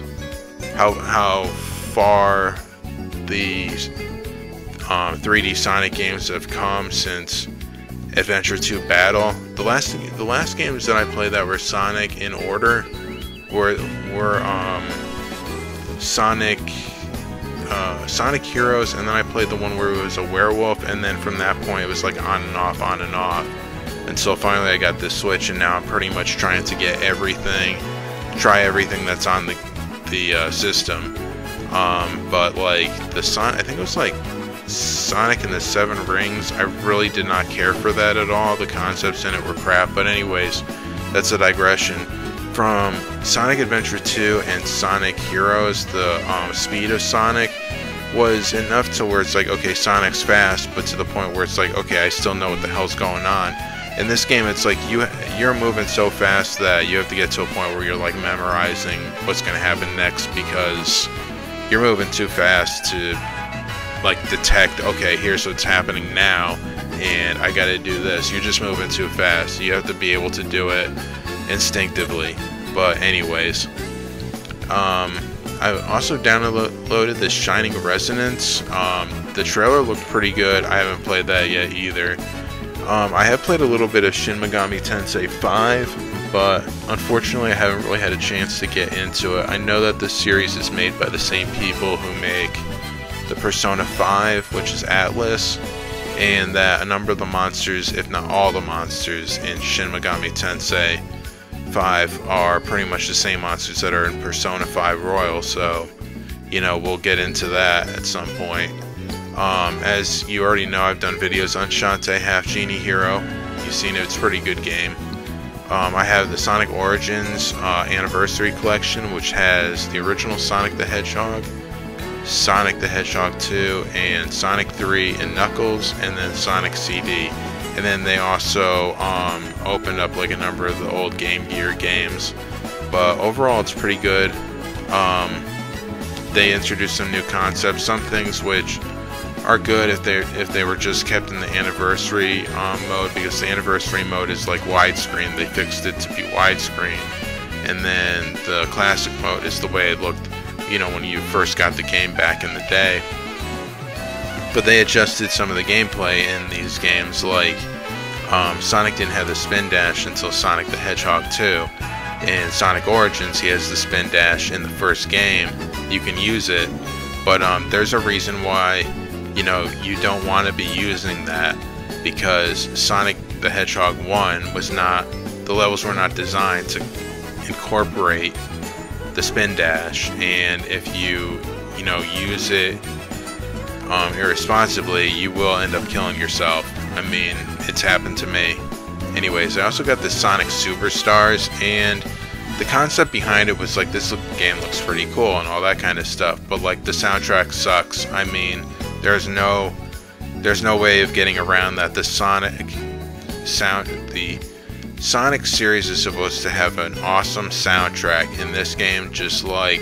how far the 3D Sonic games have come since Adventure 2 Battle. The last games that I played that were Sonic in order were Sonic Heroes, and then I played the one where it was a werewolf, and then from that point it was like on and off, until finally I got this Switch, and now I'm pretty much trying to get try everything that's on the system. But like I think it was like Sonic and the Seven Rings, I really did not care for that at all. The concepts in it were crap, but anyways, that's a digression. From Sonic Adventure 2 and Sonic Heroes, the speed of Sonic was enough to where it's like, okay, Sonic's fast, but to the point where it's like, okay, I still know what the hell's going on. In this game, it's like you're moving so fast that you have to get to a point where you're like memorizing what's going to happen next, because you're moving too fast to like detect, okay, here's what's happening now, and I got to do this. You're just moving too fast. You have to be able to do it instinctively. But anyways, I also downloaded the Shining Resonance. The trailer looked pretty good. I haven't played that yet either. I have played a little bit of Shin Megami Tensei 5, but unfortunately I haven't really had a chance to get into it. I know that the series is made by the same people who make the Persona 5, which is Atlus, and that a number of the monsters, if not all the monsters in Shin Megami Tensei 5 are pretty much the same monsters that are in Persona 5 Royal, so you know, we'll get into that at some point. As you already know, I've done videos on Shantae Half Genie Hero. You've seen it, it's a pretty good game. I have the Sonic Origins Anniversary Collection, which has the original Sonic the Hedgehog, Sonic the Hedgehog 2, and Sonic 3 and Knuckles, and then Sonic CD. And then they also opened up like a number of the old Game Gear games. But overall, it's pretty good. They introduced some new concepts, some things which are good if they were just kept in the anniversary mode, because the anniversary mode is like widescreen. They fixed it to be widescreen, and then the classic mode is the way it looked, you know, when you first got the game back in the day. But they adjusted some of the gameplay in these games, like Sonic didn't have the spin dash until Sonic the Hedgehog 2. In Sonic Origins, he has the spin dash in the first game. You can use it, but there's a reason why, you know, you don't want to be using that, because Sonic the Hedgehog 1 was not, the levels were not designed to incorporate the spin dash, and if you know, use it irresponsibly, you will end up killing yourself. I mean, it's happened to me. Anyways, I also got the Sonic Superstars, and the concept behind it was like, this game looks pretty cool and all that kind of stuff, but like the soundtrack sucks. I mean, there's no way of getting around that. The Sonic series is supposed to have an awesome soundtrack, and this game just like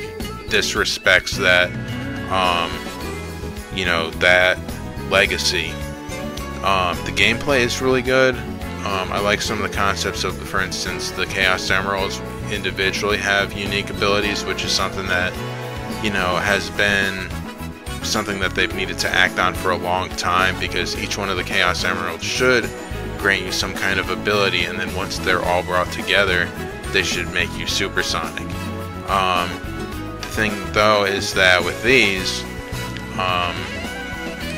disrespects that, you know, that legacy. The gameplay is really good. I like some of the concepts of, for instance, the Chaos Emeralds individually have unique abilities, which is something that, you know, has been something that they've needed to act on for a long time, because each one of the Chaos Emeralds should grant you some kind of ability, and then once they're all brought together, they should make you supersonic. The thing though is that with these,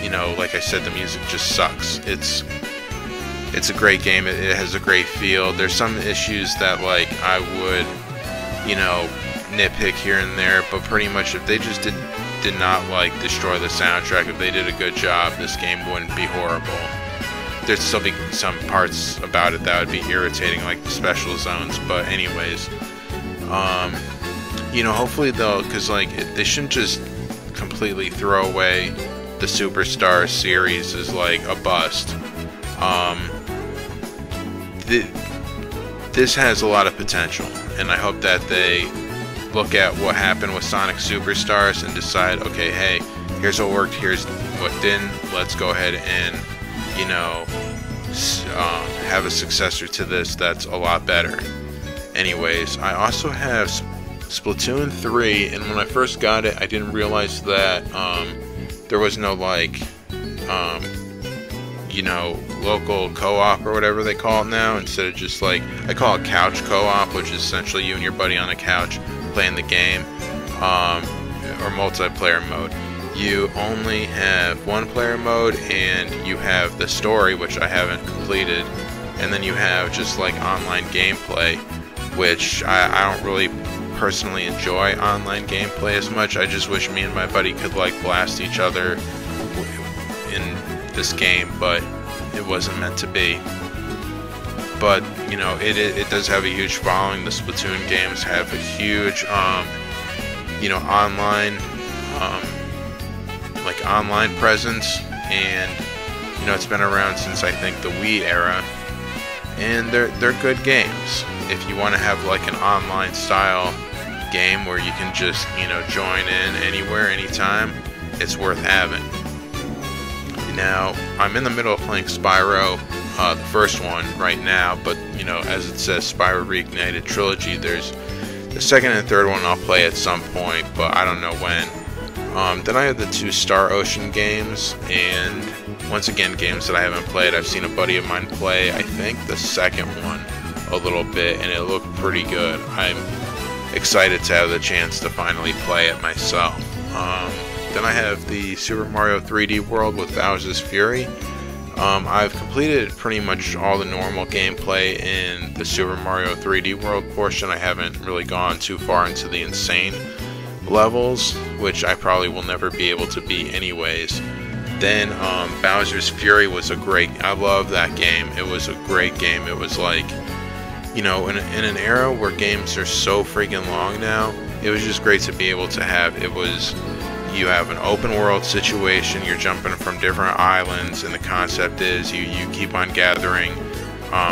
you know, like I said, the music just sucks. It's a great game. It has a great feel. There's some issues that like I would, you know, nitpick here and there, but pretty much if they just did not like destroy the soundtrack, if they did a good job, this game wouldn't be horrible. There'd still be some parts about it that would be irritating, like the special zones, but anyways, you know, hopefully they'll, because like they shouldn't just completely throw away the Superstar series as like a bust. This has a lot of potential, and I hope that they look at what happened with Sonic Superstars and decide, okay, hey, here's what worked, here's what didn't, let's go ahead and, you know, have a successor to this that's a lot better. Anyways, I also have Splatoon 3, and when I first got it, I didn't realize that there was no, like, you know, local co-op or whatever they call it now, instead of just like, I call it couch co-op, which is essentially you and your buddy on a couch playing the game, or multiplayer mode. You only have one player mode, and you have the story, which I haven't completed, and then you have just like online gameplay, which I don't really personally enjoy online gameplay as much. I just wish me and my buddy could like blast each other in this game, but it wasn't meant to be. But you know, it does have a huge following. The Splatoon games have a huge you know, online presence, and you know, it's been around since I think the Wii era, and they're good games. If you want to have like an online style game where you can just, you know, join in anywhere, anytime, it's worth having. Now, I'm in the middle of playing Spyro, the first one right now, but you know, as it says, Spyro Reignited Trilogy, there's the second and third one I'll play at some point, but I don't know when. Then I have the 2 Star Ocean games, and once again, games that I haven't played. I've seen a buddy of mine play, I think, the second one a little bit, and it looked pretty good. I'm excited to have the chance to finally play it myself. Then I have the Super Mario 3D World with Bowser's Fury. I've completed pretty much all the normal gameplay in the Super Mario 3D World portion. I haven't really gone too far into the insane levels, which I probably will never be able to beat anyways. Then Bowser's Fury was I love that game. It was a great game. It was like, you know, in an era where games are so freaking long now, it was just great to be able to have. You have an open world situation, you're jumping from different islands, and the concept is you keep on gathering,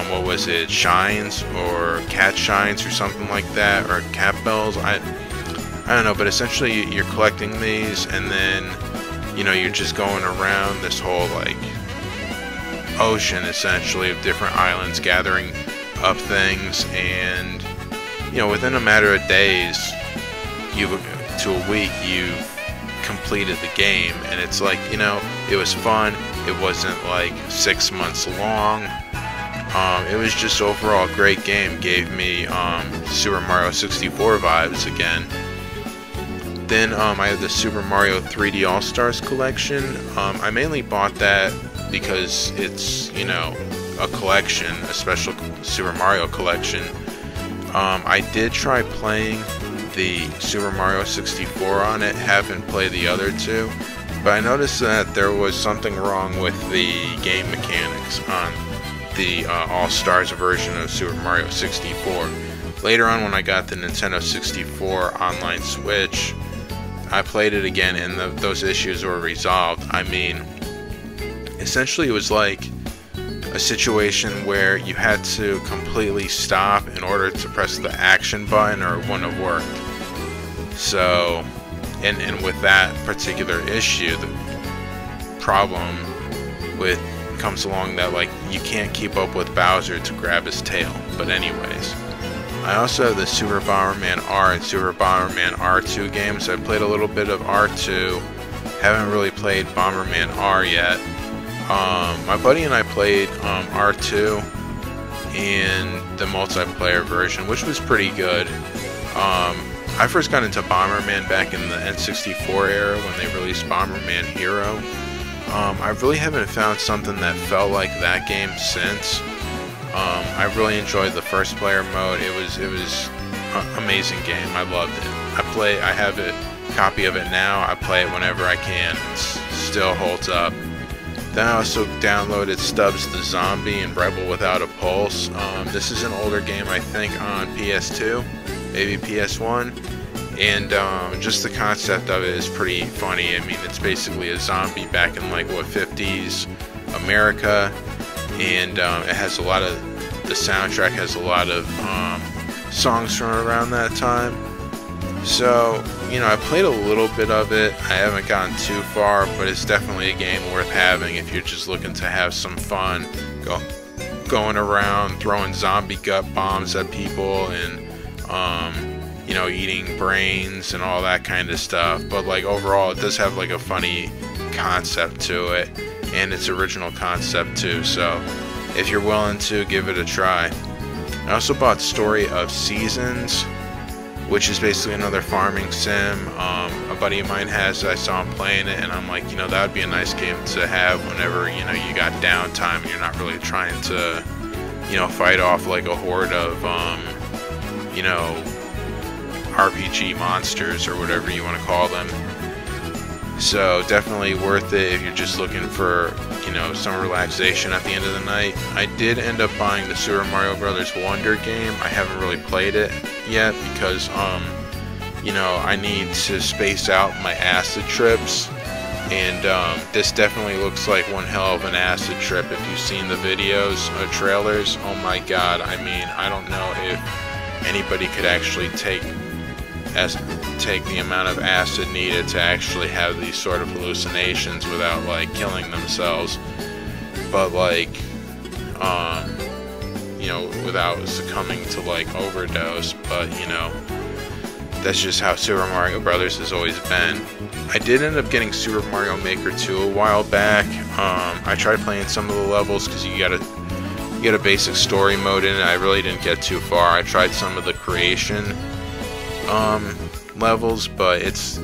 what was it, shines, or cat shines, or something like that, or cat bells, I don't know, but essentially you're collecting these, and then, you know, you're just going around this whole, like, ocean, essentially, of different islands, gathering up things, and, you know, within a matter of days, to a week, you've completed the game, and it's like, you know, it was fun. It wasn't like 6 months long. It was just overall a great game. Gave me Super Mario 64 vibes again. Then I have the Super Mario 3D All-Stars collection. I mainly bought that because it's, you know, a collection, a special Super Mario collection. I did try playing the Super Mario 64 on it, haven't played the other two, but I noticed that there was something wrong with the game mechanics on the All-Stars version of Super Mario 64. Later on, when I got the Nintendo 64 online Switch, I played it again, and those issues were resolved. I mean, essentially it was like a situation where you had to completely stop in order to press the action button, or it wouldn't have worked. So, and with that particular issue, the problem comes along that, like, you can't keep up with Bowser to grab his tail. But anyways, I also have the Super Bomberman R and Super Bomberman R2 games. I played a little bit of R2, haven't really played Bomberman R yet. My buddy and I played R2 and the multiplayer version, which was pretty good. I first got into Bomberman back in the N64 era when they released Bomberman Hero. I really haven't found something that felt like that game since. I really enjoyed the first player mode. It was an amazing game. I loved it. I have a copy of it now. I play it whenever I can. It still holds up. Then I also downloaded Stubbs the Zombie and Rebel Without a Pulse. This is an older game, I think, on PS2, maybe PS1, and just the concept of it is pretty funny. I mean, it's basically a zombie back in, like, what, 50s America, and it has a lot of, the soundtrack has a lot of songs from around that time. So, you know, I played a little bit of it. I haven't gotten too far, but it's definitely a game worth having if you're just looking to have some fun, going around throwing zombie gut bombs at people, and you know, eating brains and all that kind of stuff. But, like, overall, it does have, like, a funny concept to it, and its original concept too. So if you're willing to give it a try. I also bought Story of Seasons, which is basically another farming sim. A buddy of mine has it. I saw him playing it, and I'm like, you know, that would be a nice game to have whenever, you know, you got downtime and you're not really trying to, you know, fight off like a horde of, you know, RPG monsters or whatever you want to call them. So definitely worth it if you're just looking for, you know, some relaxation at the end of the night. I did end up buying the Super Mario Bros. Wonder game. I haven't really played it yet because, you know, I need to space out my acid trips, and this definitely looks like one hell of an acid trip. If you've seen the videos or trailers, oh my god, I mean, I don't know if anybody could actually take the amount of acid needed to actually have these sort of hallucinations without, like, killing themselves, but, like, you know, without succumbing to, like, overdose. But, you know, that's just how Super Mario Brothers has always been. I did end up getting Super Mario Maker 2 a while back. I tried playing some of the levels because you get a basic story mode in it. I really didn't get too far. I tried some of the creation levels, but it's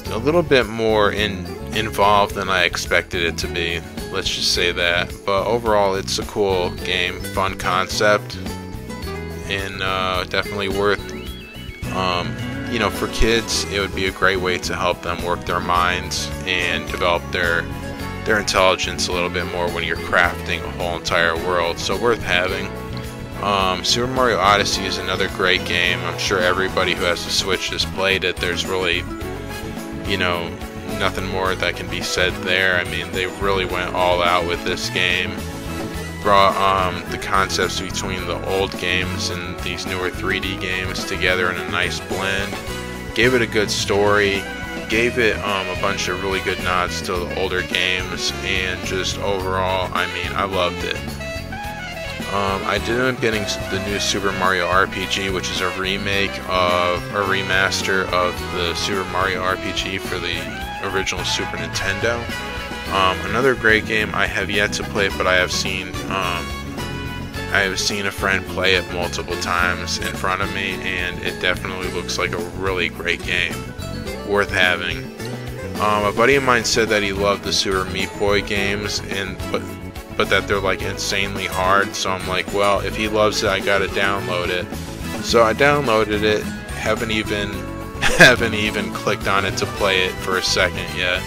a little bit more in involved than I expected it to be. Let's just say that. But overall, it's a cool game, fun concept, and definitely worth. You know, for kids, it would be a great way to help them work their minds and develop their intelligence a little bit more when you're crafting a whole entire world. So worth having. Super Mario Odyssey is another great game. I'm sure everybody who has a Switch has played it. There's really, you know, nothing more that can be said there. I mean, they really went all out with this game. Brought the concepts between the old games and these newer 3D games together in a nice blend. Gave it a good story. Gave it a bunch of really good nods to the older games, and just overall, I mean, I loved it. I did end up getting the new Super Mario RPG, which is a remaster of the Super Mario RPG for the original Super Nintendo. Another great game. I have yet to play it, but I have seen a friend play it multiple times in front of me, and it definitely looks like a really great game, worth having. A buddy of mine said that he loved the Super Meat Boy games, but that they're like insanely hard. So I'm like, well, if he loves it, I gotta download it. So I downloaded it. Haven't even clicked on it to play it for a second yet.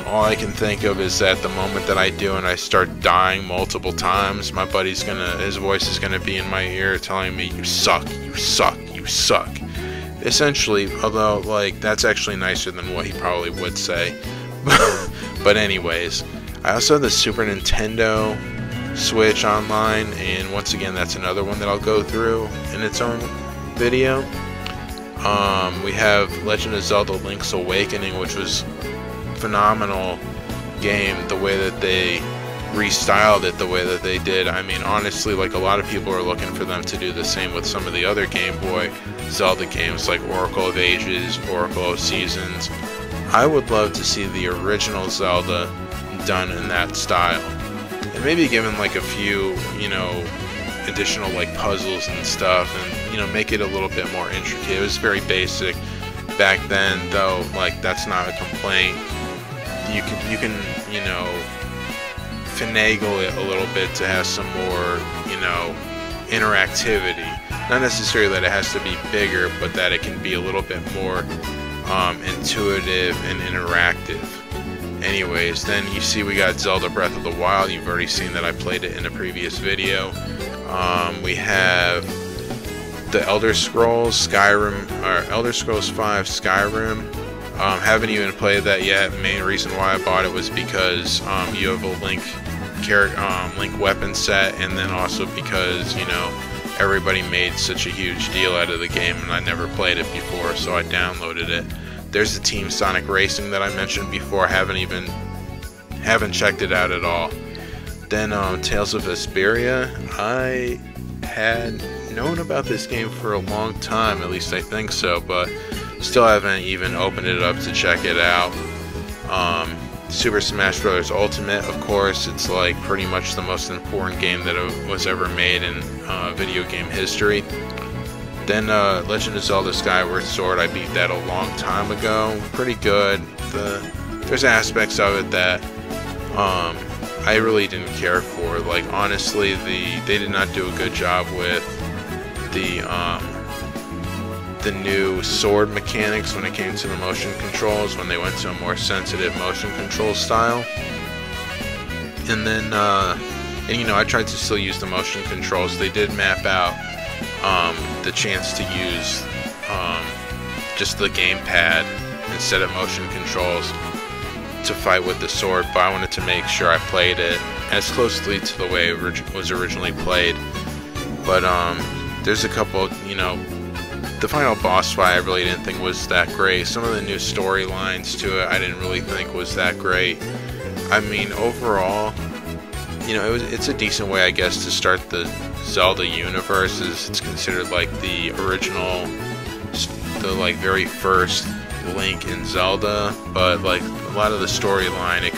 All I can think of is that the moment that I do and I start dying multiple times, my buddy's his voice is gonna be in my ear telling me, "You suck, you suck, you suck." Essentially, although like that's actually nicer than what he probably would say. But anyways, I also have the Super Nintendo Switch online, and once again, that's another one that I'll go through in its own video. We have Legend of Zelda: Link's Awakening, which was phenomenal game. The way that they restyled it, the way that they did, I mean, honestly, like a lot of people are looking for them to do the same with some of the other Game Boy Zelda games like Oracle of Ages, Oracle of Seasons. I would love to see the original Zelda done in that style, and maybe given like a few, you know, additional like puzzles and stuff, and you know, make it a little bit more intricate. It was very basic back then, though. Like, that's not a complaint. You can you know, finagle it a little bit to have some more, you know, interactivity. Not necessarily that it has to be bigger, but that it can be a little bit more intuitive and interactive. Anyways, then you see we got Zelda Breath of the Wild. You've already seen that I played it in a previous video. We have the Elder Scrolls Skyrim, or Elder Scrolls V Skyrim. Haven't even played that yet. Main reason why I bought it was because you have a Link weapon set, and then also because, you know, everybody made such a huge deal out of the game, and I never played it before, so I downloaded it. There's the Team Sonic Racing that I mentioned before. Haven't checked it out at all. Then Tales of Vesperia. I had known about this game for a long time, at least I think so, but still haven't even opened it up to check it out. Super Smash Bros. Ultimate, of course, it's like pretty much the most important game that was ever made in video game history. Then Legend of Zelda Skyward Sword, I beat that a long time ago. Pretty good. There's aspects of it that I really didn't care for. Like, honestly, they did not do a good job with the new sword mechanics when it came to the motion controls, when they went to a more sensitive motion control style. And then, and you know, I tried to still use the motion controls. They did map out the chance to use just the gamepad instead of motion controls to fight with the sword, but I wanted to make sure I played it as closely to the way it was originally played. But there's a couple, you know, the final boss fight I really didn't think was that great. Some of the new storylines to it I didn't really think was that great. I mean, overall, you know, it's a decent way, I guess, to start the Zelda universe. It's considered like the original, the like very first Link in Zelda, but like a lot of the storyline, they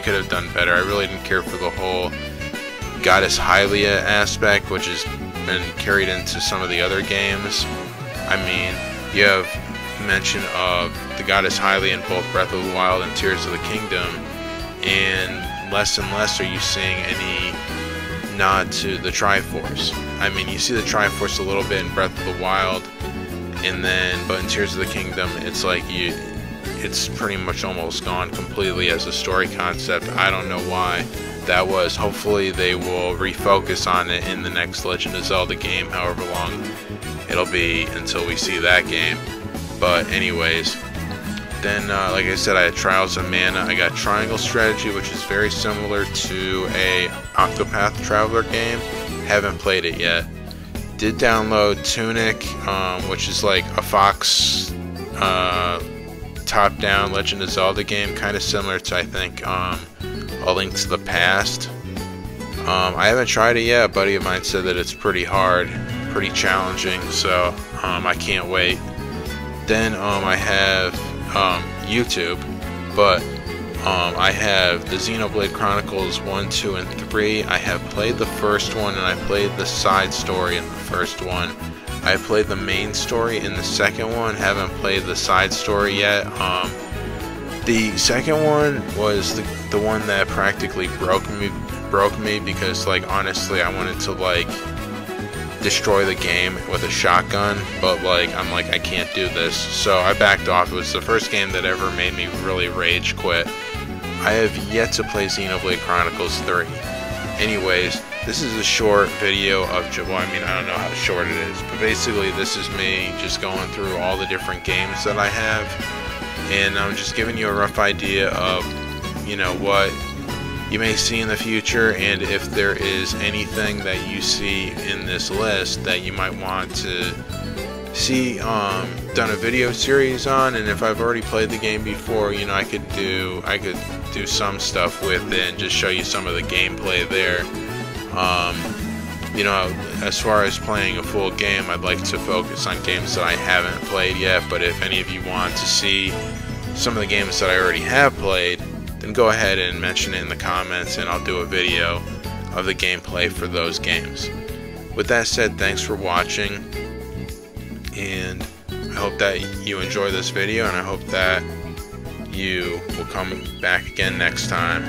could have done better. I really didn't care for the whole Goddess Hylia aspect, which has been carried into some of the other games. I mean, you have mention of the goddess Hylia in both Breath of the Wild and Tears of the Kingdom, and less are you seeing any nod to the Triforce. I mean, you see the Triforce a little bit in Breath of the Wild, but in Tears of the Kingdom, it's like it's pretty much almost gone completely as a story concept. I don't know why that was. Hopefully they will refocus on it in the next Legend of Zelda game, however long it'll be until we see that game. But anyways, then like I said, I had Trials of Mana. I got Triangle Strategy, which is very similar to a Octopath Traveler game. Haven't played it yet. Did download Tunic, which is like a Fox top-down Legend of Zelda game, kind of similar to, I think, A Link to the Past. I haven't tried it yet. A buddy of mine said that it's pretty hard, pretty challenging, so I can't wait. Then I have YouTube, but I have the Xenoblade Chronicles 1, 2, and 3. I have played the first one, and I played the side story in the first one. I played the main story in the second one, haven't played the side story yet. The second one was the one that practically broke me because, like, honestly, I wanted to, like, destroy the game with a shotgun, but like I'm like, I can't do this, so I backed off. It was the first game that ever made me really rage quit. I have yet to play Xenoblade Chronicles 3. Anyways, this is a short video of, well, I mean, I don't know how short it is, but basically this is me just going through all the different games that I have, and I'm just giving you a rough idea of, you know, what you may see in the future, and if there is anything that you see in this list that you might want to see done a video series on. And if I've already played the game before, you know, I could do some stuff with it and just show you some of the gameplay there. You know, as far as playing a full game, I'd like to focus on games that I haven't played yet, but if any of you want to see some of the games that I already have played, then go ahead and mention it in the comments, and I'll do a video of the gameplay for those games. With that said, thanks for watching, and I hope that you enjoy this video, and I hope that you will come back again next time.